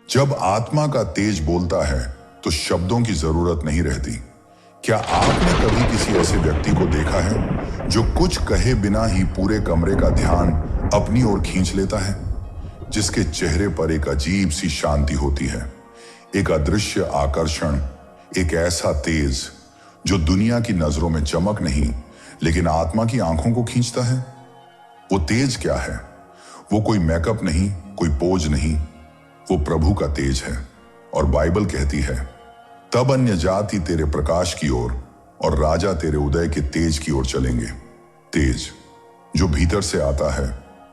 जब आत्मा का तेज बोलता है तो शब्दों की जरूरत नहीं रहती। क्या आपने कभी किसी ऐसे व्यक्ति को देखा है जो कुछ कहे बिना ही पूरे कमरे का ध्यान अपनी ओर खींच लेता है, जिसके चेहरे पर एक अजीब सी शांति होती है, एक अदृश्य आकर्षण, एक ऐसा तेज जो दुनिया की नजरों में चमक नहीं लेकिन आत्मा की आंखों को खींचता है? वो तेज क्या है? वो कोई मेकअप नहीं, कोई पोज नहीं, वो प्रभु का तेज है। और बाइबल कहती है, तब अन्य जाति तेरे प्रकाश की ओर और राजा तेरे उदय के तेज की ओर चलेंगे। तेज जो भीतर से आता है,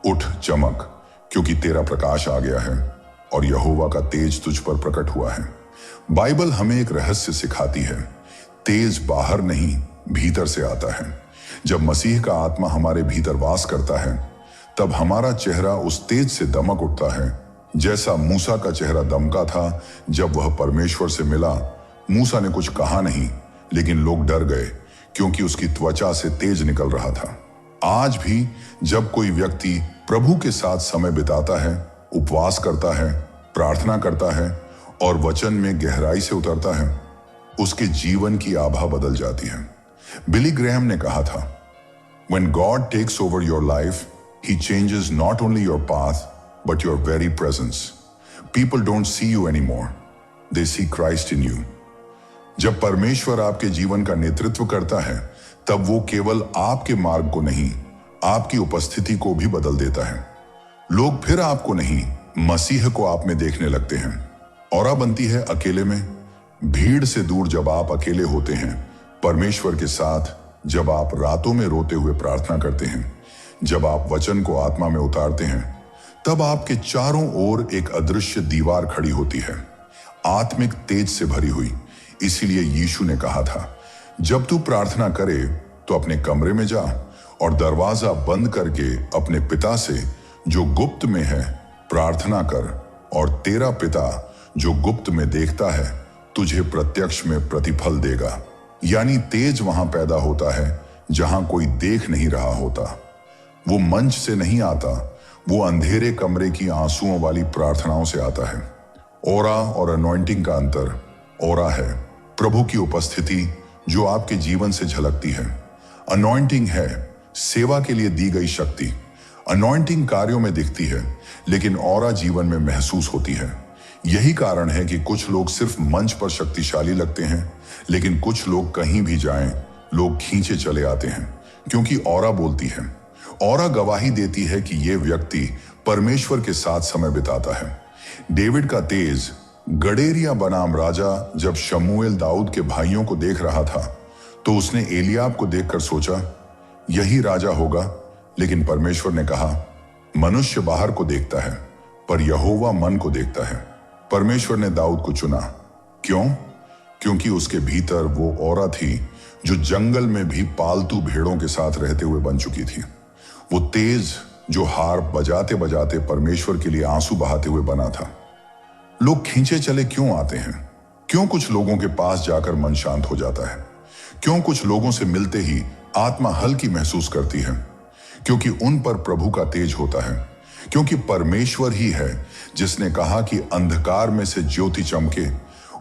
उठ चमक, क्योंकि तेरा प्रकाश आ गया है और यहोवा का तेज तुझ पर प्रकट हुआ है। बाइबल हमें एक रहस्य सिखाती है, तेज बाहर नहीं भीतर से आता है। जब मसीह का आत्मा हमारे भीतर वास करता है, तब हमारा चेहरा उस तेज से दमक उठता है, जैसा मूसा का चेहरा दमका था जब वह परमेश्वर से मिला। मूसा ने कुछ कहा नहीं, लेकिन लोग डर गए क्योंकि उसकी त्वचा से तेज निकल रहा था। आज भी जब कोई व्यक्ति प्रभु के साथ समय बिताता है, उपवास करता है, प्रार्थना करता है और वचन में गहराई से उतरता है, उसके जीवन की आभा बदल जाती है। बिली ग्रैहम ने कहा था, When God takes over your life, He changes not only your path, but your very presence. People don't see you anymore. They see Christ in you. जब परमेश्वर आपके जीवन का नेतृत्व करता है, तब वो केवल आपके मार्ग को नहीं, आपकी उपस्थिति को भी बदल देता है। लोग फिर आपको नहीं, मसीह को आप में देखने लगते हैं। औरा बनती है अकेले में, भीड़ से दूर जब आप अकेले होते हैं, परमेश्वर के साथ जब आप रातों में रोते हुए प्रार्थना करते हैं, जब आप वचन को आत्मा में उतारते हैं, तब आपके चारों ओर एक अदृश्य दीवार खड़ी होती है, आत्मिक तेज से भरी हुई। इसीलिए यीशु ने कहा था, जब तू प्रार्थना करे तो अपने कमरे में जा और दरवाजा बंद करके अपने पिता से जो गुप्त में है प्रार्थना कर, और तेरा पिता जो गुप्त में देखता है तुझे प्रत्यक्ष में प्रतिफल देगा। यानी तेज वहां पैदा होता है जहां कोई देख नहीं रहा होता। वो मंच से नहीं आता, वो अंधेरे कमरे की आंसुओं वाली प्रार्थनाओं से आता है। ओरा और अनॉइंटिंग का अंतर, ओरा है प्रभु की उपस्थिति जो आपके जीवन से झलकती है। अनॉइंटिंग है सेवा के लिए दी गई शक्ति। अनॉइंटिंग कार्यों में दिखती है, लेकिन ओरा जीवन में महसूस होती है। यही कारण है कि कुछ लोग सिर्फ मंच पर शक्तिशाली लगते हैं, लेकिन कुछ लोग कहीं भी जाएं, लोग खींचे चले आते हैं, क्योंकि ओरा बोलती है। ओरा गवाही देती है कि यह व्यक्ति परमेश्वर के साथ समय बिताता है। डेविड का तेज, गडेरिया बनाम राजा जब शमूएल दाऊद के भाइयों को देख रहा था, तो उसने एलियाब को देखकर सोचा, यही राजा होगा। लेकिन परमेश्वर ने कहा, मनुष्य बाहर को देखता है पर यहोवा मन को देखता है। परमेश्वर ने दाऊद को चुना। क्यों? क्योंकि उसके भीतर वो औरत थी जो जंगल में भी पालतू भेड़ों के साथ रहते हुए बन चुकी थी। वो तेज जो हार बजाते बजाते परमेश्वर के लिए आंसू बहाते हुए बना था। लोग खींचे चले क्यों आते हैं? क्यों कुछ लोगों के पास जाकर मन शांत हो जाता है? क्यों कुछ लोगों से मिलते ही आत्मा हल्की महसूस करती है? क्योंकि उन पर प्रभु का तेज होता है। क्योंकि परमेश्वर ही है जिसने कहा कि अंधकार में से ज्योति चमके,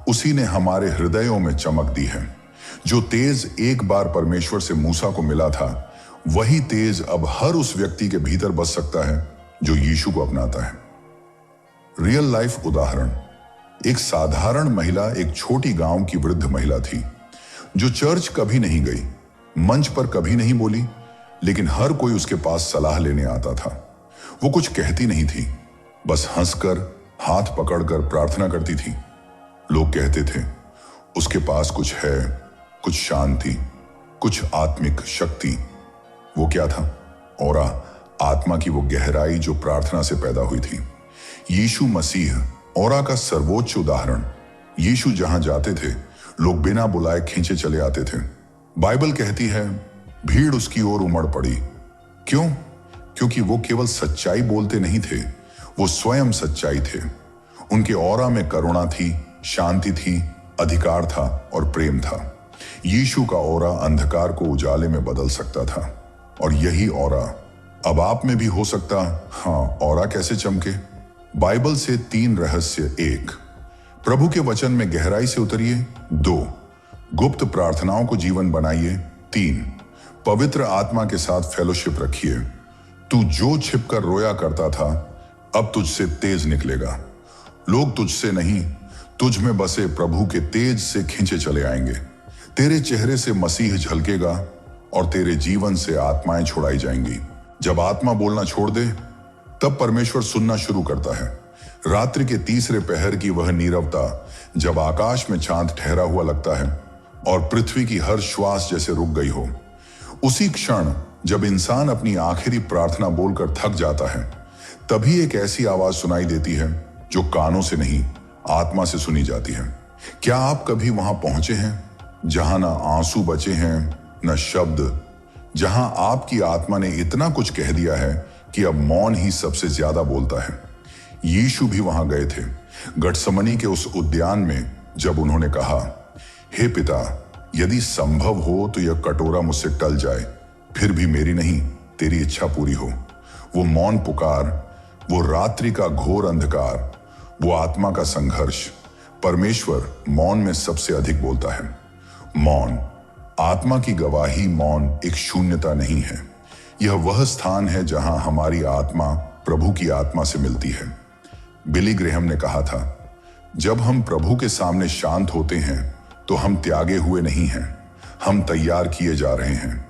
उसी ने हमारे हृदयों में चमक दी है। जो तेज एक बार परमेश्वर से मूसा को मिला था, वही तेज अब हर उस व्यक्ति के भीतर बस सकता है जो यीशु को अपनाता है। रियल लाइफ उदाहरण, एक साधारण महिला एक छोटी गांव की वृद्ध महिला थी जो चर्च कभी नहीं गई, मंच पर कभी नहीं बोली, लेकिन हर कोई उसके पास सलाह लेने आता था। वो कुछ कहती नहीं थी, बस हंसकर हाथ पकड़कर प्रार्थना करती थी। लोग कहते थे, उसके पास कुछ है, कुछ शांति, कुछ आत्मिक शक्ति। वो क्या था? औरा, आत्मा की वो गहराई जो प्रार्थना से पैदा हुई थी। यीशु मसीह औरा का सर्वोच्च उदाहरण। यीशु जहां जाते थे, लोग बिना बुलाए खींचे चले आते थे। बाइबल कहती है, भीड़ उसकी ओर उमड़ पड़ी। क्यों? क्योंकि वो केवल सच्चाई बोलते नहीं थे, वो स्वयं सच्चाई थे। उनके औरा में करुणा थी, शांति थी, अधिकार था और प्रेम था। यीशु का औरा अंधकार को उजाले में बदल सकता था, और यही औरा अब आप में भी हो सकता। हाँ, औरा कैसे चमके? बाइबल से 3 रहस्य। 1, प्रभु के वचन में गहराई से उतरिए। 2, गुप्त प्रार्थनाओं को जीवन बनाइए। 3, पवित्र आत्मा के साथ फेलोशिप रखिए। तू जो छिपकर रोया करता था अब तुझसे तेज निकलेगा। लोग तुझसे नहीं, तुझ में बसे प्रभु के तेज से खींचे चले आएंगे। तेरे चेहरे से मसीह झलकेगा और तेरे जीवन से आत्माएं छुड़ाई जाएंगी। जब आत्मा बोलना छोड़ दे तब परमेश्वर सुनना शुरू करता है। रात्रि के तीसरे पहर की वह नीरवता, जब आकाश में चांद ठहरा हुआ लगता है और पृथ्वी की हर श्वास जैसे रुक गई हो। उसी क्षण जब इंसान अपनी आखिरी प्रार्थना बोलकर थक जाता है, तभी एक ऐसी आवाज सुनाई देती है जो कानों से नहीं, आत्मा से सुनी जाती है। क्या आप कभी वहां पहुंचे हैं जहां ना आंसू बचे हैं न शब्द, जहां आपकी आत्मा ने इतना कुछ कह दिया है कि अब मौन ही सबसे ज्यादा बोलता है? यीशु भी वहां गए थे, गठसमनी के उस उद्यान में, जब उन्होंने कहा, हे पिता, यदि संभव हो तो यह कटोरा मुझसे टल जाए, फिर भी मेरी नहीं तेरी इच्छा पूरी हो। वो मौन पुकार, वो रात्रि का घोर अंधकार, वो आत्मा का संघर्ष। परमेश्वर मौन में सबसे अधिक बोलता है। मौन, आत्मा की गवाही। मौन एक शून्यता नहीं है, यह वह स्थान है जहां हमारी आत्मा प्रभु की आत्मा से मिलती है। बिली ग्रेहम ने कहा था, जब हम प्रभु के सामने शांत होते हैं तो हम त्यागे हुए नहीं हैं, हम तैयार किए जा रहे हैं।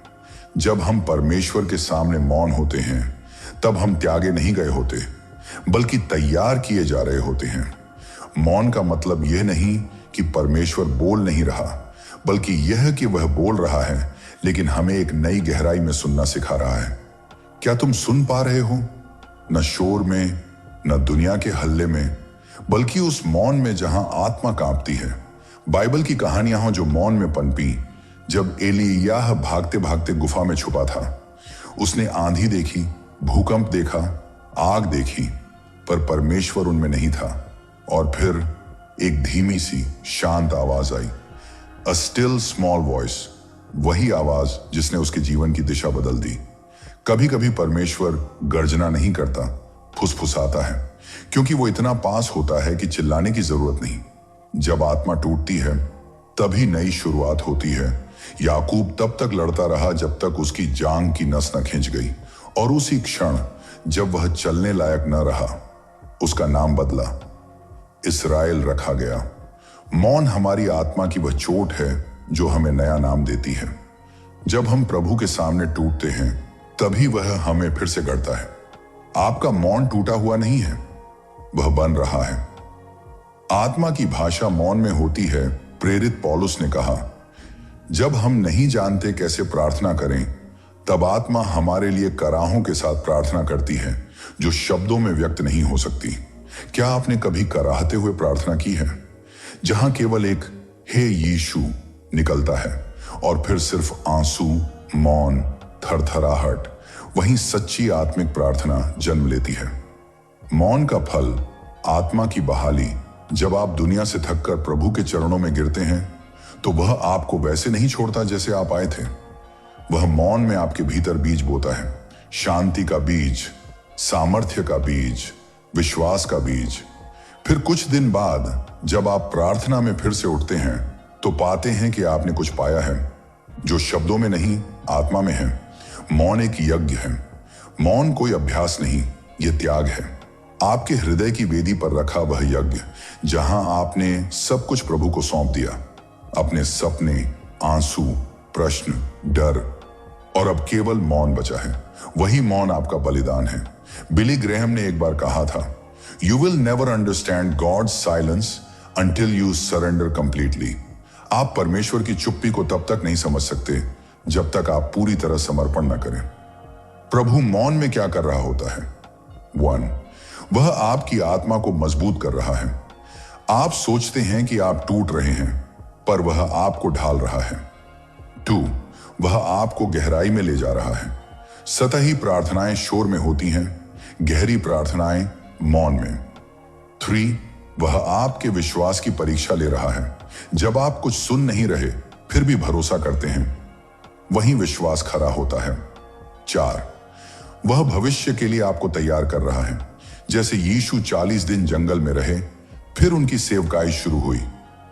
जब हम परमेश्वर के सामने मौन होते हैं तब हम त्यागे नहीं गए होते, बल्कि तैयार किए जा रहे होते हैं। मौन का मतलब यह नहीं कि परमेश्वर बोल नहीं रहा, बल्कि यह कि वह बोल रहा है, लेकिन हमें एक नई गहराई में सुनना सिखा रहा है। क्या तुम सुन पा रहे हो? न शोर में, न दुनिया के हल्ले में, बल्कि उस मौन में जहां आत्मा कांपती है। बाइबल की कहानियां हो जो मौन में पनपी। जब एलिय्याह भागते भागते गुफा में छुपा था, उसने आंधी देखी, भूकंप देखा, आग देखी, पर परमेश्वर उनमें नहीं था। और फिर एक धीमी सी शांत आवाज आई, अ स्टिल स्मॉल वॉइस, वही आवाज जिसने उसके जीवन की दिशा बदल दी। कभी कभी परमेश्वर गर्जना नहीं करता, फुसफुसाता है, क्योंकि वो इतना पास होता है कि चिल्लाने की जरूरत नहीं। जब आत्मा टूटती है तभी नई शुरुआत होती है। याकूब तब तक लड़ता रहा जब तक उसकी जांग की नस न खिंच गई, और उसी क्षण जब वह चलने लायक न रहा, उसका नाम बदला, इस्राएल रखा गया। मौन हमारी आत्मा की वह चोट है जो हमें नया नाम देती है। जब हम प्रभु के सामने टूटते हैं तभी वह हमें फिर से गढ़ता है। आपका मौन टूटा हुआ नहीं है, वह बन रहा है। आत्मा की भाषा मौन में होती है। प्रेरित पौलुस ने कहा, जब हम नहीं जानते कैसे प्रार्थना करें, तब आत्मा हमारे लिए कराहों के साथ प्रार्थना करती है जो शब्दों में व्यक्त नहीं हो सकती। क्या आपने कभी कराहते हुए प्रार्थना की है, जहां केवल एक हे यीशु निकलता है और फिर सिर्फ आंसू, मौन, थरथराहट? वहीं सच्ची आत्मिक प्रार्थना जन्म लेती है। मौन का फल आत्मा की बहाली। जब आप दुनिया से थककर प्रभु के चरणों में गिरते हैं तो वह आपको वैसे नहीं छोड़ता जैसे आप आए थे। वह मौन में आपके भीतर बीज बोता है, शांति का बीज, सामर्थ्य का बीज, विश्वास का बीज। फिर कुछ दिन बाद जब आप प्रार्थना में फिर से उठते हैं तो पाते हैं कि आपने कुछ पाया है जो शब्दों में नहीं, आत्मा में है। मौन एक यज्ञ है। मौन कोई अभ्यास नहीं, यह त्याग है। आपके हृदय की वेदी पर रखा वह यज्ञ, जहां आपने सब कुछ प्रभु को सौंप दिया, अपने सपने, आंसू, प्रश्न, डर, और अब केवल मौन बचा है। वही मौन आपका बलिदान है। बिली ग्रेहम ने एक बार कहा था, you will never understand God's silence until you surrender completely. आप परमेश्वर की चुप्पी को तब तक नहीं समझ सकते जब तक आप पूरी तरह समर्पण न करें। प्रभु मौन में क्या कर रहा होता है? 1, वह आपकी आत्मा को मजबूत कर रहा है। आप सोचते हैं कि आप टूट रहे हैं, पर वह आपको ढाल रहा है। 2, वह आपको गहराई में ले जा रहा है। सतही प्रार्थनाएं शोर में होती हैं, गहरी प्रार्थनाएं मौन में। 3, वह आपके विश्वास की परीक्षा ले रहा है। जब आप कुछ सुन नहीं रहे फिर भी भरोसा करते हैं, वहीं विश्वास खरा होता है। 4, वह भविष्य के लिए आपको तैयार कर रहा है। जैसे यीशु 40 दिन जंगल में रहे, फिर उनकी सेवकाई शुरू हुई।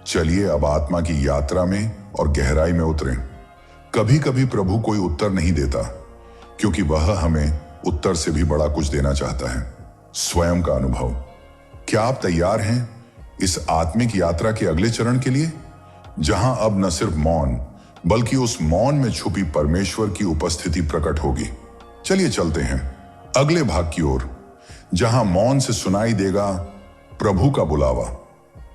चलिए अब आत्मा की यात्रा में और गहराई में उतरें। कभी कभी प्रभु कोई उत्तर नहीं देता, क्योंकि वह हमें उत्तर से भी बड़ा कुछ देना चाहता है, स्वयं का अनुभव। क्या आप तैयार हैं इस आत्मिक यात्रा के अगले चरण के लिए, जहां अब न सिर्फ मौन बल्कि उस मौन में छुपी परमेश्वर की उपस्थिति प्रकट होगी? चलिए चलते हैं अगले भाग की ओर, जहां मौन से सुनाई देगा प्रभु का बुलावा।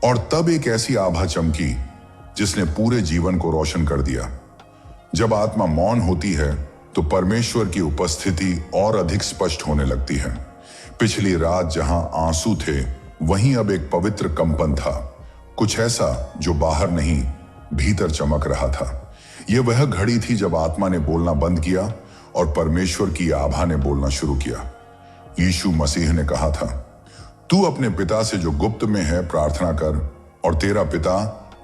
और तब एक ऐसी आभा चमकी जिसने पूरे जीवन को रोशन कर दिया। जब आत्मा मौन होती है तो परमेश्वर की उपस्थिति और अधिक स्पष्ट होने लगती है। पिछली रात जहां आंसू थे, वहीं अब एक पवित्र कंपन था, कुछ ऐसा जो बाहर नहीं भीतर चमक रहा था। यह वह घड़ी थी जब आत्मा ने बोलना बंद किया और परमेश्वर की आभा ने बोलना शुरू किया। यीशु मसीह ने कहा था, तू अपने पिता से जो गुप्त में है प्रार्थना कर, और तेरा पिता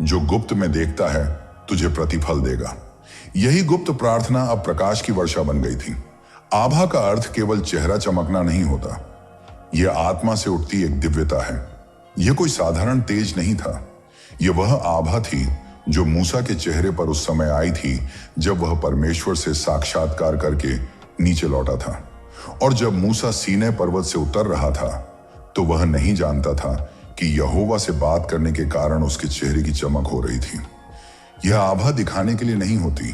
जो गुप्त में देखता है तुझे प्रतिफल देगा। यही गुप्त प्रार्थना अब प्रकाश की वर्षा बन गई थी। आभा का अर्थ केवल चेहरा चमकना नहीं होता, यह आत्मा से उठती एक दिव्यता है। यह कोई साधारण तेज नहीं था, यह वह आभा थी जो मूसा के चेहरे पर उस समय आई थी जब वह परमेश्वर से साक्षात्कार करके नीचे लौटा था। और जब मूसा सीनै पर्वत से उतर रहा था तो वह नहीं जानता था कि यहोवा से बात करने के कारण उसके चेहरे की चमक हो रही थी। यह आभा दिखाने के लिए नहीं होती,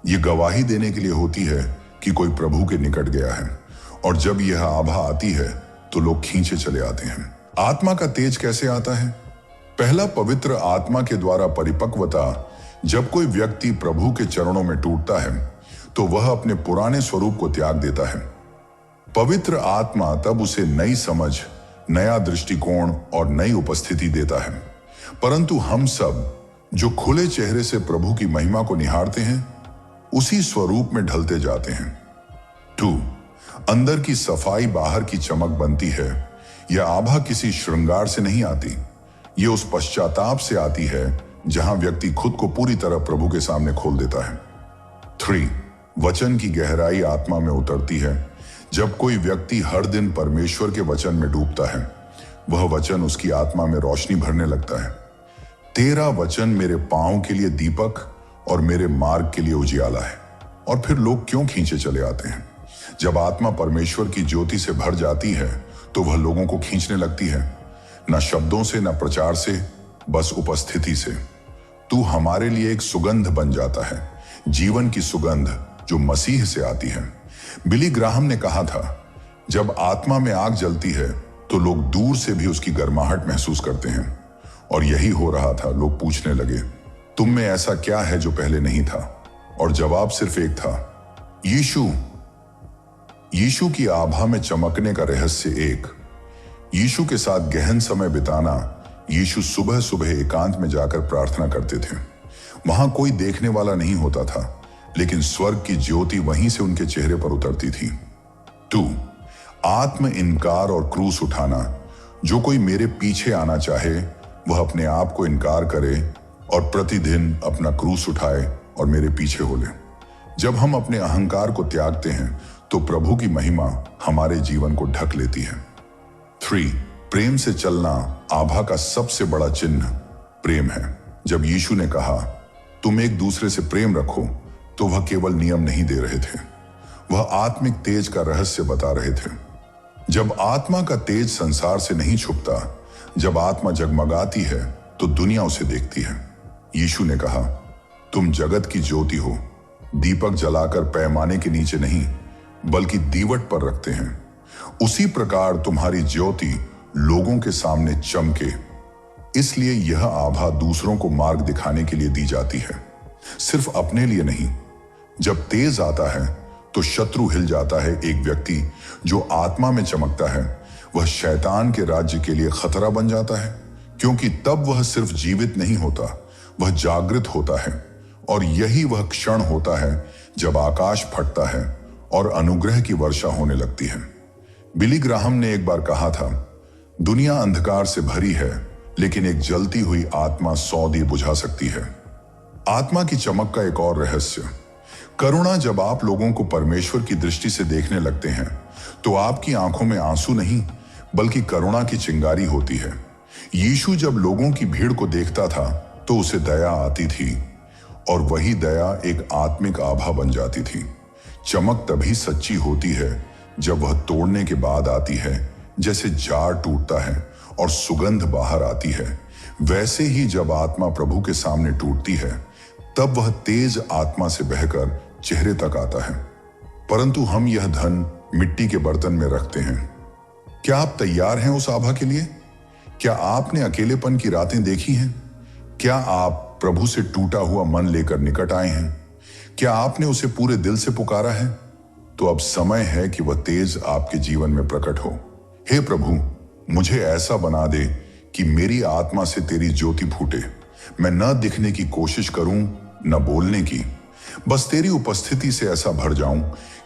यह गवाही देने के लिए होती है कि कोई प्रभु के निकट गया है। और जब यह आभा आती है तो लोग खींचे चले आते हैं। आत्मा का तेज कैसे आता है? पहला, पवित्र आत्मा के द्वारा परिपक्वता। जब कोई व्यक्ति प्रभु के चरणों में टूटता है तो वह अपने पुराने स्वरूप को त्याग देता है। पवित्र आत्मा तब उसे नई समझ, नया दृष्टिकोण और नई उपस्थिति देता है। परंतु हम सब जो खुले चेहरे से प्रभु की महिमा को निहारते हैं, उसी स्वरूप में ढलते जाते हैं। 2, अंदर की सफाई बाहर की चमक बनती है। यह आभा किसी श्रृंगार से नहीं आती, यह उस पश्चाताप से आती है जहां व्यक्ति खुद को पूरी तरह प्रभु के सामने खोल देता है। 3, वचन की गहराई आत्मा में उतरती है। जब कोई व्यक्ति हर दिन परमेश्वर के वचन में डूबता है, वह वचन उसकी आत्मा में रोशनी भरने लगता है। तेरा वचन मेरे पांव के लिए दीपक और मेरे मार्ग के लिए उजियाला है। और फिर लोग क्यों खींचे चले आते हैं? जब आत्मा परमेश्वर की ज्योति से भर जाती है तो वह लोगों को खींचने लगती है, न शब्दों से, न प्रचार से, बस उपस्थिति से। तू हमारे लिए एक सुगंध बन जाता है, जीवन की सुगंध जो मसीह से आती है। बिली ग्राहम ने कहा था, जब आत्मा में आग जलती है तो लोग दूर से भी उसकी गर्माहट महसूस करते हैं। और यही हो रहा था। लोग पूछने लगे, तुम में ऐसा क्या है जो पहले नहीं था? और जवाब सिर्फ एक था, यीशु। यीशु की आभा में चमकने का रहस्य एक, यीशु के साथ गहन समय बिताना। यीशु सुबह सुबह एकांत में जाकर प्रार्थना करते थे। वहां कोई देखने वाला नहीं होता था, लेकिन स्वर्ग की ज्योति वहीं से उनके चेहरे पर उतरती थी। 2, आत्म इनकार और क्रूस उठाना। जो कोई मेरे पीछे आना चाहे वह अपने आप को इनकार करे और प्रतिदिन अपना क्रूस उठाए और मेरे पीछे हो ले। जब हम अपने अहंकार को त्यागते हैं तो प्रभु की महिमा हमारे जीवन को ढक लेती है। 3, प्रेम से चलना। आभा का सबसे बड़ा चिन्ह प्रेम है। जब यीशु ने कहा, तुम एक दूसरे से प्रेम रखो, तो वह केवल नियम नहीं दे रहे थे, वह आत्मिक तेज का रहस्य बता रहे थे। जब आत्मा का तेज संसार से नहीं छुपता, जब आत्मा जगमगाती है तो दुनिया उसे देखती है। यीशु ने कहा, तुम जगत की ज्योति हो। दीपक जलाकर पैमाने के नीचे नहीं बल्कि दीवट पर रखते हैं। उसी प्रकार तुम्हारी ज्योति लोगों के सामने चमके। इसलिए यह आभा दूसरों को मार्ग दिखाने के लिए दी जाती है, सिर्फ अपने लिए नहीं। जब तेज आता है तो शत्रु हिल जाता है। एक व्यक्ति जो आत्मा में चमकता है वह शैतान के राज्य के लिए खतरा बन जाता है, क्योंकि तब वह सिर्फ जीवित नहीं होता, वह जागृत होता है। और यही वह क्षण होता है जब आकाश फटता है और अनुग्रह की वर्षा होने लगती है। बिली ग्राहम ने एक बार कहा था, दुनिया अंधकार से भरी है, लेकिन एक जलती हुई आत्मा 100 दिए बुझा सकती है। आत्मा की चमक का एक और रहस्य, करुणा। जब आप लोगों को परमेश्वर की दृष्टि से देखने लगते हैं तो आपकी आंखों में आंसू नहीं बल्कि करुणा की चिंगारी होती है। यीशु जब लोगों की भीड़ को देखता था तो उसे दया आती थी, और वही दया एक आत्मिक आभा बन जाती थी। चमक तभी सच्ची होती है जब वह तोड़ने के बाद आती है, जैसे जार टूटता है और सुगंध बाहर आती है। वैसे ही जब आत्मा प्रभु के सामने टूटती है, तब वह तेज आत्मा से बहकर चेहरे तक आता है। परंतु हम यह धन मिट्टी के बर्तन में रखते हैं। क्या आप तैयार हैं उस आभा के लिए? क्या आपने अकेलेपन की रातें देखी हैं? क्या आप प्रभु से टूटा हुआ मन लेकर निकट आए हैं? क्या आपने उसे पूरे दिल से पुकारा है? तो अब समय है कि वह तेज आपके जीवन में प्रकट हो। हे प्रभु, मुझे ऐसा बना दे कि मेरी आत्मा से तेरी ज्योति फूटे। मैं न दिखने की कोशिश करूं, न बोलने की, बस तेरी उपस्थिति से ऐसा भर जाऊं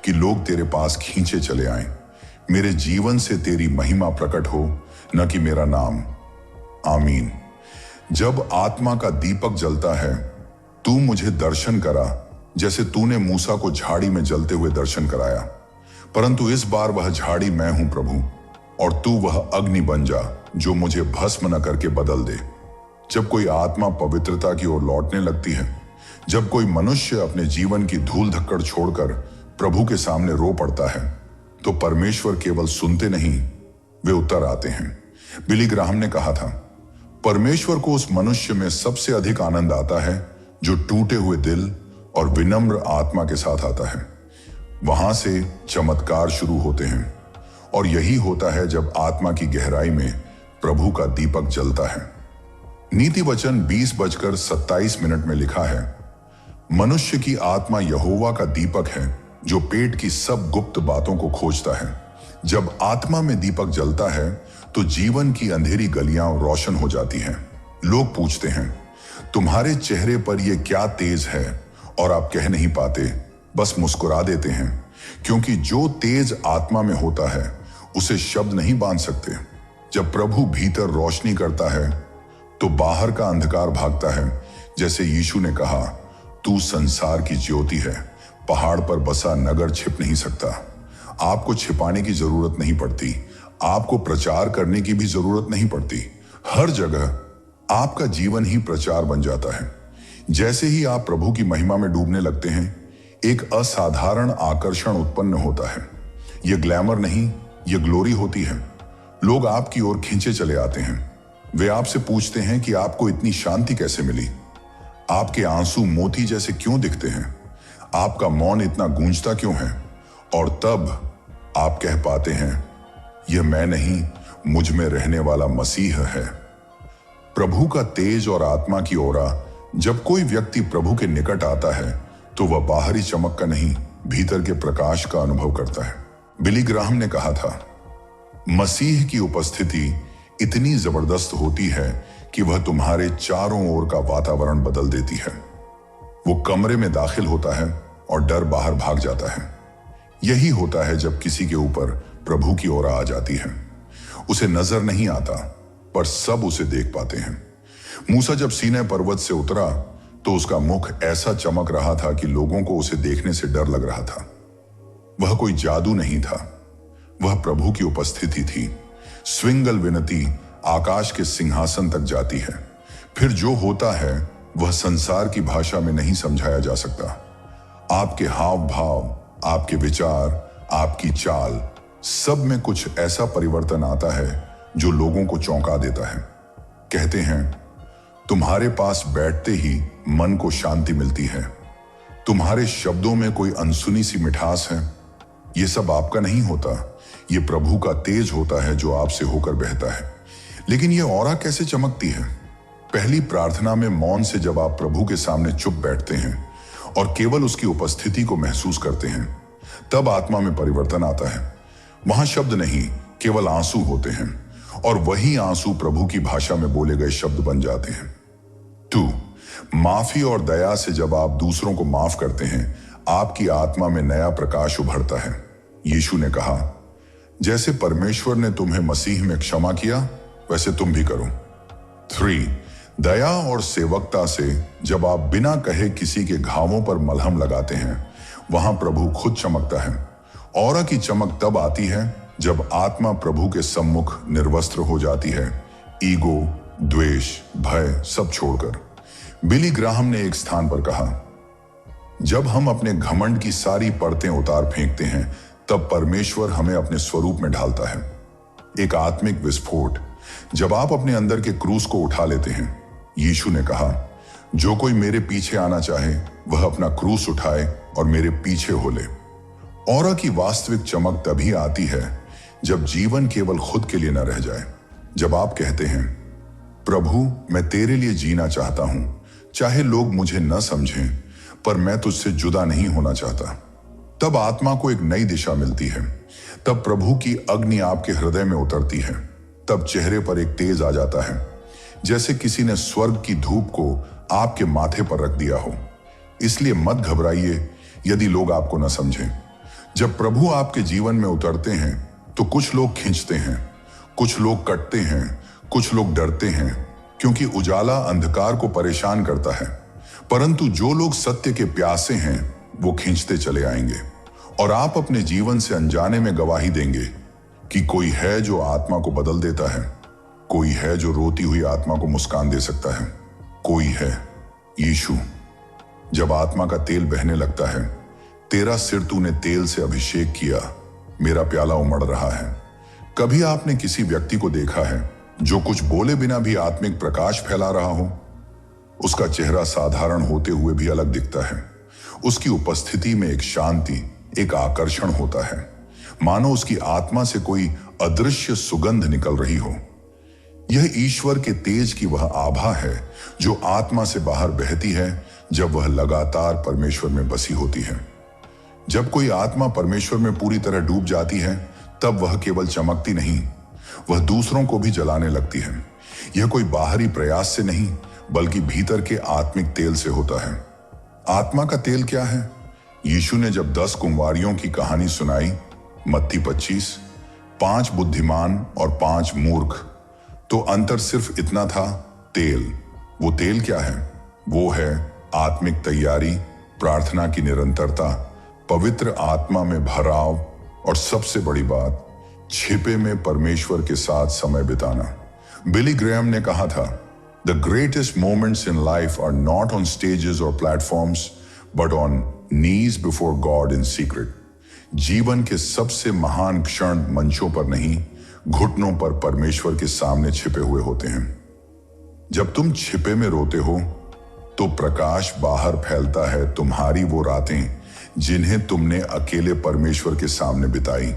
कि लोग तेरे पास खींचे चले आएं। मेरे जीवन से तेरी महिमा प्रकट हो, न कि मेरा नाम। आमीन। जब आत्मा का दीपक जलता है, तू मुझे दर्शन करा, जैसे तूने मूसा को झाड़ी में जलते हुए दर्शन कराया। परंतु इस बार वह झाड़ी मैं हूं प्रभु, और तू वह अग्नि बन जा जो मुझे भस्म न करके बदल दे। जब कोई आत्मा पवित्रता की ओर लौटने लगती है, जब कोई मनुष्य अपने जीवन की धूल धक्कड़ छोड़कर प्रभु के सामने रो पड़ता है, तो परमेश्वर केवल सुनते नहीं, वे उतर आते हैं। बिली ग्राहम ने कहा था, परमेश्वर को उस मनुष्य में सबसे अधिक आनंद आता है जो टूटे हुए दिल और विनम्र आत्मा के साथ आता है। वहां से चमत्कार शुरू होते हैं, और यही होता है जब आत्मा की गहराई में प्रभु का दीपक जलता है। नीति वचन 20:27 में लिखा है, मनुष्य की आत्मा यहोवा का दीपक है जो पेट की सब गुप्त बातों को खोजता है। जब आत्मा में दीपक जलता है तो जीवन की अंधेरी गलियां रोशन हो जाती हैं। लोग पूछते हैं, तुम्हारे चेहरे पर यह क्या तेज है? और आप कह नहीं पाते, बस मुस्कुरा देते हैं, क्योंकि जो तेज आत्मा में होता है उसे शब्द नहीं बांध सकते। जब प्रभु भीतर रोशनी करता है तो बाहर का अंधकार भागता है। जैसे यीशु ने कहा, तू संसार की ज्योति है, पहाड़ पर बसा नगर छिप नहीं सकता। आपको छिपाने की जरूरत नहीं पड़ती, आपको प्रचार करने की भी जरूरत नहीं पड़ती। हर जगह आपका जीवन ही प्रचार बन जाता है। जैसे ही आप प्रभु की महिमा में डूबने लगते हैं, एक असाधारण आकर्षण उत्पन्न होता है। यह ग्लैमर नहीं, यह ग्लोरी होती है। लोग आपकी ओर खींचे चले आते हैं। वे आपसे पूछते हैं कि आपको इतनी शांति कैसे मिली? आपके आंसू मोती जैसे क्यों दिखते हैं? आपका मौन इतना गूंजता क्यों है? और तब आप कह पाते हैं, यह मैं नहीं, मुझ में रहने वाला मसीह है। प्रभु का तेज और आत्मा की ओरा जब कोई व्यक्ति प्रभु के निकट आता है तो वह बाहरी चमक का नहीं, भीतर के प्रकाश का अनुभव करता है। बिली ग्राहम ने कहा था, मसीह की उपस्थिति इतनी जबरदस्त होती है कि वह तुम्हारे चारों ओर का वातावरण बदल देती है। वो कमरे में दाखिल होता है और डर बाहर भाग जाता है। यही होता है जब किसी के ऊपर प्रभु की ओर आ जाती है। उसे नजर नहीं आता, पर सब उसे देख पाते हैं। मूसा जब सीनै पर्वत से उतरा तो उसका मुख ऐसा चमक रहा था कि लोगों को उसे देखने से डर लग रहा था। वह कोई जादू नहीं था, वह प्रभु की उपस्थिति थी। स्विंगल विनती आकाश के सिंहासन तक जाती है। फिर जो होता है वह संसार की भाषा में नहीं समझाया जा सकता। आपके हाव भाव, आपके विचार, आपकी चाल, सब में कुछ ऐसा परिवर्तन आता है जो लोगों को चौंका देता है। कहते हैं, तुम्हारे पास बैठते ही मन को शांति मिलती है। तुम्हारे शब्दों में कोई अनसुनी सी मिठास है। ये सब आपका नहीं होता, ये प्रभु का तेज होता है जो आपसे होकर बहता है। लेकिन ये औरा कैसे चमकती है? पहली प्रार्थना में मौन से जब आप प्रभु के सामने चुप बैठते हैं और केवल उसकी उपस्थिति को महसूस करते हैं, तब आत्मा में परिवर्तन आता है। वहां शब्द नहीं, केवल आंसू होते हैं, और वही आंसू प्रभु की भाषा में बोले गए शब्द बन जाते हैं। टू, माफी और दया से जब आप दूसरों को माफ करते हैं, आपकी आत्मा में नया प्रकाश उभरता है। यीशु ने कहा, जैसे परमेश्वर ने तुम्हें मसीह में क्षमा किया, वैसे तुम भी करो। 3, दया और सेवकता से जब आप बिना कहे किसी के घावों पर मलहम लगाते हैं, वहां प्रभु खुद चमकता है। औरा की चमक तब आती है जब आत्मा प्रभु के सम्मुख निर्वस्त्र हो जाती है, ईगो, द्वेष, भय सब छोड़कर। बिली ग्राहम ने एक स्थान पर कहा, जब हम अपने घमंड की सारी परतें उतार फेंकते हैं, तब परमेश्वर हमें अपने स्वरूप में ढालता है। एक आत्मिक विस्फोट, जब आप अपने अंदर के क्रूस को उठा लेते हैं। यीशु ने कहा, जो कोई मेरे पीछे आना चाहे वह अपना क्रूस उठाए और मेरे पीछे हो ले। औरा की वास्तविक चमक तभी आती है जब जीवन केवल खुद के लिए न रह जाए। जब आप कहते हैं, प्रभु मैं तेरे लिए जीना चाहता हूं, चाहे लोग मुझे न समझें, पर मैं तुझसे जुदा नहीं होना चाहता। तब आत्मा को एक नई दिशा मिलती है। तब प्रभु की अग्नि आपके हृदय में उतरती है। तब चेहरे पर एक तेज आ जाता है, जैसे किसी ने स्वर्ग की धूप को आपके माथे पर रख दिया हो। इसलिए मत घबराइए यदि लोग आपको न समझें। जब प्रभु आपके जीवन में उतरते हैं तो कुछ लोग खींचते हैं, कुछ लोग कटते हैं, कुछ लोग डरते हैं, क्योंकि उजाला अंधकार को परेशान करता है। परंतु जो लोग सत्य के प्यासे हैं वो खींचते चले आएंगे, और आप अपने जीवन से अनजाने में गवाही देंगे कि कोई है जो आत्मा को बदल देता है, कोई है जो रोती हुई आत्मा को मुस्कान दे सकता है, कोई है यीशु। जब आत्मा का तेल बहने लगता है, तेरा सिर तूने तेल से अभिषेक किया, मेरा प्याला उमड़ रहा है। कभी आपने किसी व्यक्ति को देखा है जो कुछ बोले बिना भी आत्मिक प्रकाश फैला रहा हो? उसका चेहरा साधारण होते हुए भी अलग दिखता है। उसकी उपस्थिति में एक शांति, एक आकर्षण होता है, मानो उसकी आत्मा से कोई अदृश्य सुगंध निकल रही हो। यह ईश्वर के तेज की वह आभा है जो आत्मा से बाहर बहती है जब वह लगातार परमेश्वर में बसी होती है। जब कोई आत्मा परमेश्वर में पूरी तरह डूब जाती है, तब वह केवल चमकती नहीं, वह दूसरों को भी जलाने लगती है। यह कोई बाहरी प्रयास से नहीं, बल्कि भीतर के आत्मिक तेल से होता है। आत्मा का तेल क्या है? यीशु ने जब 10 कुंवारियों की कहानी सुनाई, मत्ती 25, 5 बुद्धिमान और 5 मूर्ख, तो अंतर सिर्फ इतना था, तेल। वो तेल क्या है? वो है आत्मिक तैयारी, प्रार्थना की निरंतरता, पवित्र आत्मा में भराव, और सबसे बड़ी बात, छिपे में परमेश्वर के साथ समय बिताना। बिली ग्रेहम ने कहा था, the greatest moments in life are not on stages और platforms, but on knees before God in secret. जीवन के सबसे महान क्षण मंचों पर नहीं, घुटनों पर परमेश्वर के सामने छिपे हुए होते हैं। जब तुम छिपे में रोते हो तो प्रकाश बाहर फैलता है। तुम्हारी वो रातें जिन्हें तुमने अकेले परमेश्वर के सामने बिताई,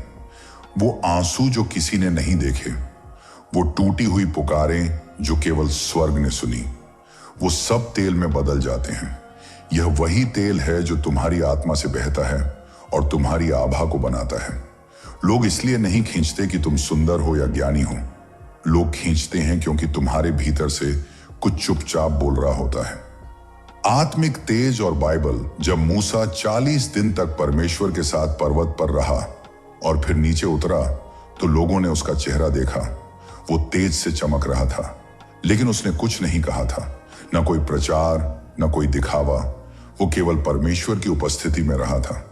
वो आंसू जो किसी ने नहीं देखे, वो टूटी हुई पुकारें जो केवल स्वर्ग ने सुनी, वो सब तेल में बदल जाते हैं। यह वही तेल है जो तुम्हारी आत्मा से बहता है और तुम्हारी आभा को बनाता है। लोग इसलिए नहीं खींचते कि तुम सुंदर हो या ज्ञानी हो, लोग खींचते हैं क्योंकि तुम्हारे भीतर से कुछ चुपचाप बोल रहा होता है। आत्मिक तेज और बाइबल, जब मूसा 40 दिन तक परमेश्वर के साथ पर्वत पर रहा और फिर नीचे उतरा, तो लोगों ने उसका चेहरा देखा। वो तेज से चमक रहा था, लेकिन उसने कुछ नहीं कहा था, न कोई प्रचार, न कोई दिखावा। वो केवल परमेश्वर की उपस्थिति में रहा था।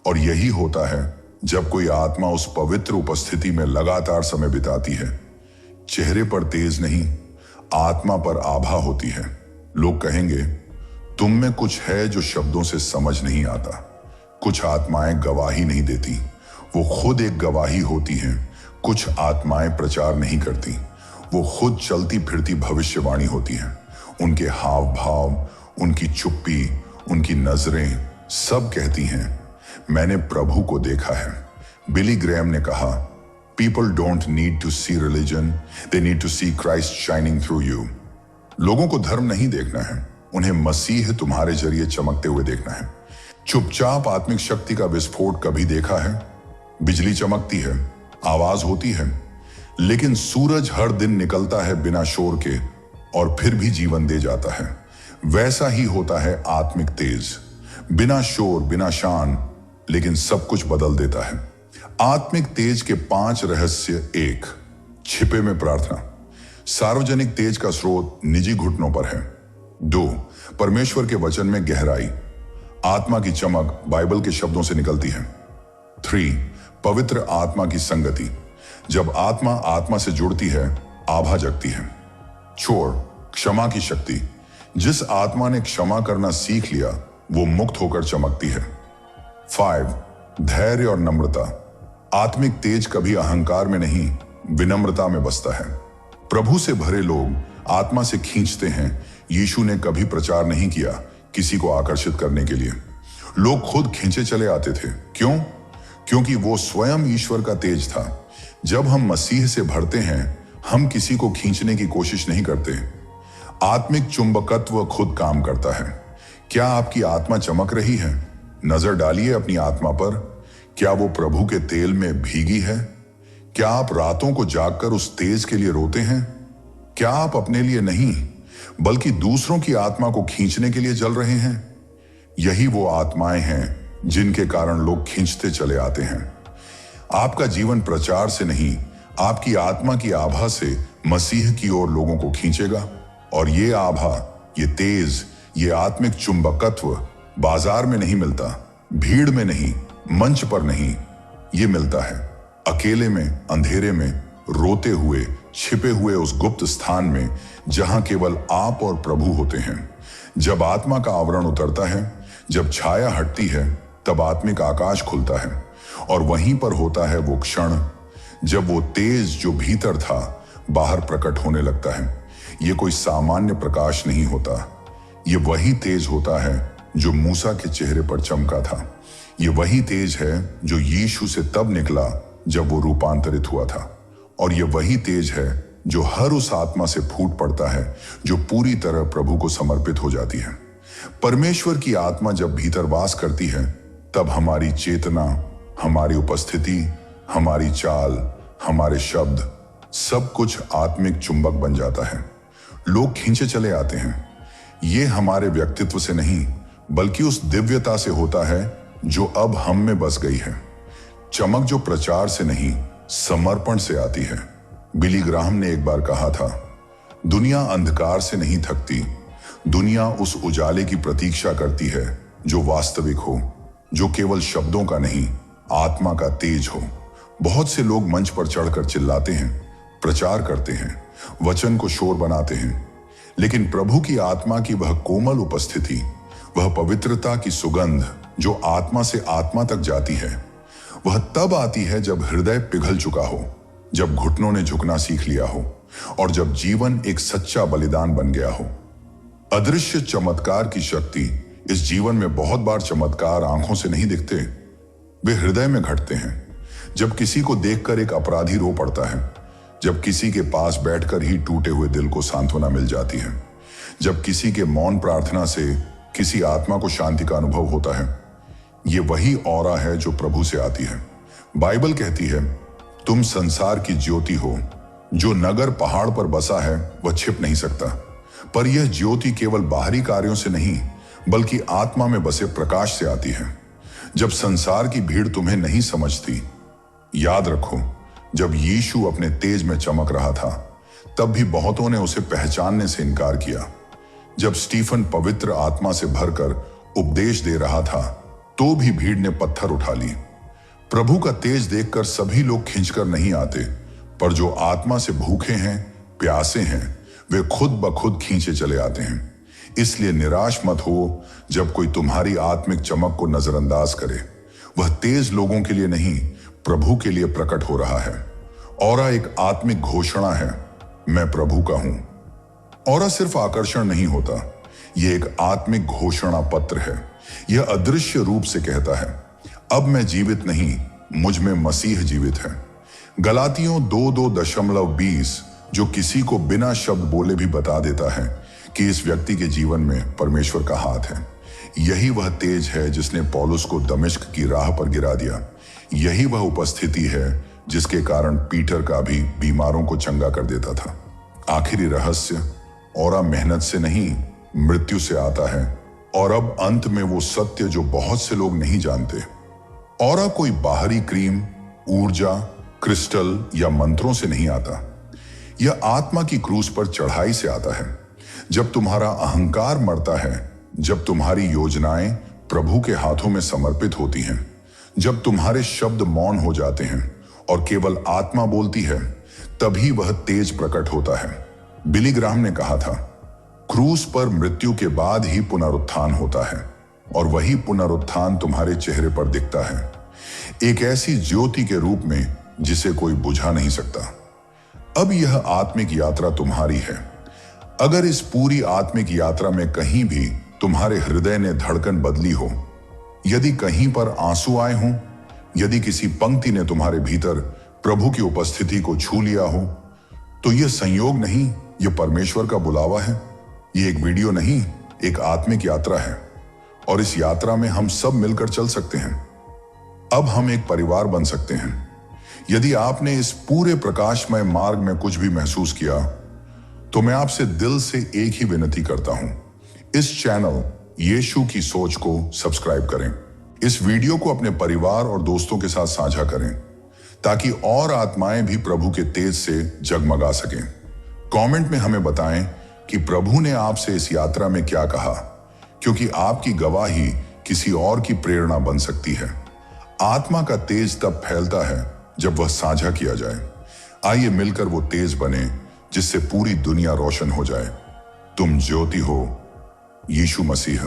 और यही होता है जब कोई आत्मा उस पवित्र उपस्थिति में लगातार समय बिताती है। चेहरे पर तेज नहीं, आत्मा पर आभा होती है। लोग कहेंगे, तुम में कुछ है जो शब्दों से समझ नहीं आता। कुछ आत्माएं गवाही नहीं देती, वो खुद एक गवाही होती हैं। कुछ आत्माएं प्रचार नहीं करती, वो खुद चलती फिरती भविष्यवाणी होती हैं। उनके हाव भाव, उनकी चुप्पी, उनकी नजरें सब कहती हैं, मैंने प्रभु को देखा है। बिली ग्रेहम ने कहा, people don't need to see religion, they need to see Christ shining through you. लोगों को धर्म नहीं देखना है, उन्हें मसीह तुम्हारे जरिए चमकते हुए देखना है। चुपचाप आत्मिक शक्ति का विस्फोट कभी देखा है? बिजली चमकती है, आवाज होती है, लेकिन सूरज हर दिन निकलता है बिना शोर के और फिर भी जीवन दे जाता है। वैसा ही होता है आत्मिक तेज, बिना शोर, बिना शान, लेकिन सब कुछ बदल देता है। आत्मिक तेज के 5 रहस्य। 1, छिपे में प्रार्थना। सार्वजनिक तेज का स्रोत निजी घुटनों पर है। 2, परमेश्वर के वचन में गहराई। आत्मा की चमक बाइबल के शब्दों से निकलती है। 3, पवित्र आत्मा की संगति। जब आत्मा आत्मा से जुड़ती है, आभा जगती है। छोड़, क्षमा की शक्ति। जिस आत्मा ने क्षमा करना सीख लिया, वो मुक्त होकर चमकती है। 5. धैर्य और नम्रता। आत्मिक तेज कभी अहंकार में नहीं, विनम्रता में बसता है। प्रभु से भरे लोग आत्मा से खींचते हैं। यीशु ने कभी प्रचार नहीं किया किसी को आकर्षित करने के लिए। लोग खुद खींचे चले आते थे। क्यों? क्योंकि वो स्वयं ईश्वर का तेज था। जब हम मसीह से भरते हैं, हम किसी को खींचने की कोशिश नहीं करते। आत्मिक चुंबकत्व खुद काम करता है। क्या आपकी आत्मा चमक रही है? नजर डालिए अपनी आत्मा पर। क्या वो प्रभु के तेल में भीगी है? क्या आप रातों को जागकर उस तेज के लिए रोते हैं? क्या आप अपने लिए नहीं, बल्कि दूसरों की आत्मा को खींचने के लिए जल रहे हैं? यही वो आत्माएं हैं जिनके कारण लोग खींचते चले आते हैं। आपका जीवन प्रचार से नहीं, आपकी आत्मा की आभा से मसीह की ओर लोगों को खींचेगा। और ये आभा, ये तेज, ये आत्मिक चुंबकत्व बाजार में नहीं मिलता, भीड़ में नहीं, मंच पर नहीं। ये मिलता है अकेले में, अंधेरे में, रोते हुए, छिपे हुए उस गुप्त स्थान में जहां केवल आप और प्रभु होते हैं। जब आत्मा का आवरण उतरता है, जब छाया हटती है, तब आत्मिक आकाश खुलता है। और वहीं पर होता है वो क्षण जब वो तेज जो भीतर था बाहर प्रकट होने लगता है। ये कोई सामान्य प्रकाश नहीं होता। ये वही तेज होता है जो मूसा के चेहरे पर चमका था। ये वही तेज है जो यीशु से तब निकला जब वो रूपांतरित हुआ था। और ये वही तेज है जो हर उस आत्मा से फूट पड़ता है जो पूरी तरह प्रभु को समर्पित हो जाती है। परमेश्वर की आत्मा जब भीतर वास करती है, तब हमारी चेतना, हमारी उपस्थिति, हमारी चाल, हमारे शब्द, सब कुछ आत्मिक चुंबक बन जाता है। लोग खींचे चले आते हैं। ये हमारे व्यक्तित्व से नहीं, बल्कि उस दिव्यता से होता है जो अब हम में बस गई है। चमक जो प्रचार से नहीं, समर्पण से आती है। बिली ग्राहम ने एक बार कहा था, दुनिया अंधकार से नहीं थकती, दुनिया उस उजाले की प्रतीक्षा करती है जो वास्तविक हो, जो केवल शब्दों का नहीं, आत्मा का तेज हो। बहुत से लोग मंच पर चढ़कर चिल्लाते हैं, प्रचार करते हैं, वचन को शोर बनाते हैं, लेकिन प्रभु की आत्मा की वह कोमल उपस्थिति, वह पवित्रता की सुगंध जो आत्मा से आत्मा तक जाती है, वह तब आती है जब हृदय पिघल चुका हो, जब घुटनों ने झुकना सीख लिया हो और जब जीवन एक सच्चा बलिदान बन गया हो। अदृश्य चमत्कार की शक्ति इस जीवन में बहुत बार चमत्कार आंखों से नहीं दिखते, वे हृदय में घटते हैं। जब किसी को देखकर एक अपराधी रो पड़ता है, जब किसी के पास बैठकर ही टूटे हुए दिल को सांत्वना मिल जाती है, जब किसी के मौन प्रार्थना से किसी आत्मा को शांति का अनुभव होता है, ये वही ऑरा है जो प्रभु से आती है। बाइबल कहती है, तुम संसार की ज्योति हो। जो नगर पहाड़ पर बसा है वह छिप नहीं सकता, पर यह ज्योति केवल बाहरी कार्यों से नहीं, बल्कि आत्मा में बसे प्रकाश से आती है। जब संसार की भीड़ तुम्हें नहीं समझती, याद रखो, जब यीशु अपने तेज में चमक रहा था, तब भी बहुतों ने उसे पहचानने से इनकार किया। जब स्टीफन पवित्र आत्मा से भरकर उपदेश दे रहा था, तो भी भीड़ ने पत्थर उठा ली। प्रभु का तेज देखकर सभी लोग खींचकर नहीं आते, पर जो आत्मा से भूखे हैं, प्यासे हैं, वे खुद ब खुद खींचे चले आते हैं। इसलिए निराश मत हो जब कोई तुम्हारी आत्मिक चमक को नजरअंदाज करे। वह तेज लोगों के लिए नहीं, प्रभु के लिए प्रकट हो रहा है। औरा एक आत्मिक घोषणा है, मैं प्रभु का हूं। औरा सिर्फ आकर्षण नहीं होता, यह एक आत्मिक घोषणा पत्र है। यह अदृश्य रूप से कहता है, अब मैं जीवित नहीं, मुझ में मसीह जीवित है। गलातियों 2:20 जो किसी को बिना शब्द बोले भी बता देता है कि इस व्यक्ति के जीवन में परमेश्वर का हाथ है। यही वह तेज है जिसने पौलुस को दमिश्क की राह पर गिरा दिया। यही वह उपस्थिति है जिसके कारण पीटर का भी बीमारों को चंगा कर देता था। आखिरी रहस्य, औरा मेहनत से नहीं, मृत्यु से आता है। और अब अंत में वो सत्य जो बहुत से लोग नहीं जानते। औरा कोई बाहरी क्रीम, ऊर्जा, क्रिस्टल या मंत्रों से नहीं आता। यह आत्मा की क्रूस पर चढ़ाई से आता है। जब तुम्हारा अहंकार मरता है, जब तुम्हारी योजनाएं प्रभु के हाथों में समर्पित होती हैं, जब तुम्हारे शब्द मौन हो जाते हैं और केवल आत्मा बोलती है, तभी वह तेज प्रकट होता है। बिली ग्राहम ने कहा था, क्रूस पर मृत्यु के बाद ही पुनरुत्थान होता है, और वही पुनरुत्थान तुम्हारे चेहरे पर दिखता है, एक ऐसी ज्योति के रूप में जिसे कोई बुझा नहीं सकता। अब यह आत्मिक यात्रा तुम्हारी है। अगर इस पूरी आत्मिक यात्रा में कहीं भी तुम्हारे हृदय ने धड़कन बदली हो, यदि कहीं पर आंसू आए हों, यदि किसी पंक्ति ने तुम्हारे भीतर प्रभु की उपस्थिति को छू लिया हो, तो यह संयोग नहीं, यह परमेश्वर का बुलावा है। यह एक वीडियो नहीं, एक आत्मिक यात्रा है, और इस यात्रा में हम सब मिलकर चल सकते हैं। अब हम एक परिवार बन सकते हैं। यदि आपने इस पूरे प्रकाशमय मार्ग में कुछ भी महसूस किया, तो मैं आपसे दिल से एक ही विनती करता हूं, इस चैनल यीशु की सोच को सब्सक्राइब करें। इस वीडियो को अपने परिवार और दोस्तों के साथ साझा करें, ताकि और आत्माएं भी प्रभु के तेज से जगमगा सकें। कमेंट में हमें बताएं कि प्रभु ने आपसे इस यात्रा में क्या कहा, क्योंकि आपकी गवाही किसी और की प्रेरणा बन सकती है। आत्मा का तेज तब फैलता है जब वह साझा किया जाए। आइए मिलकर वो तेज बने जिससे पूरी दुनिया रोशन हो जाए। तुम ज्योति हो, यीशु मसीह।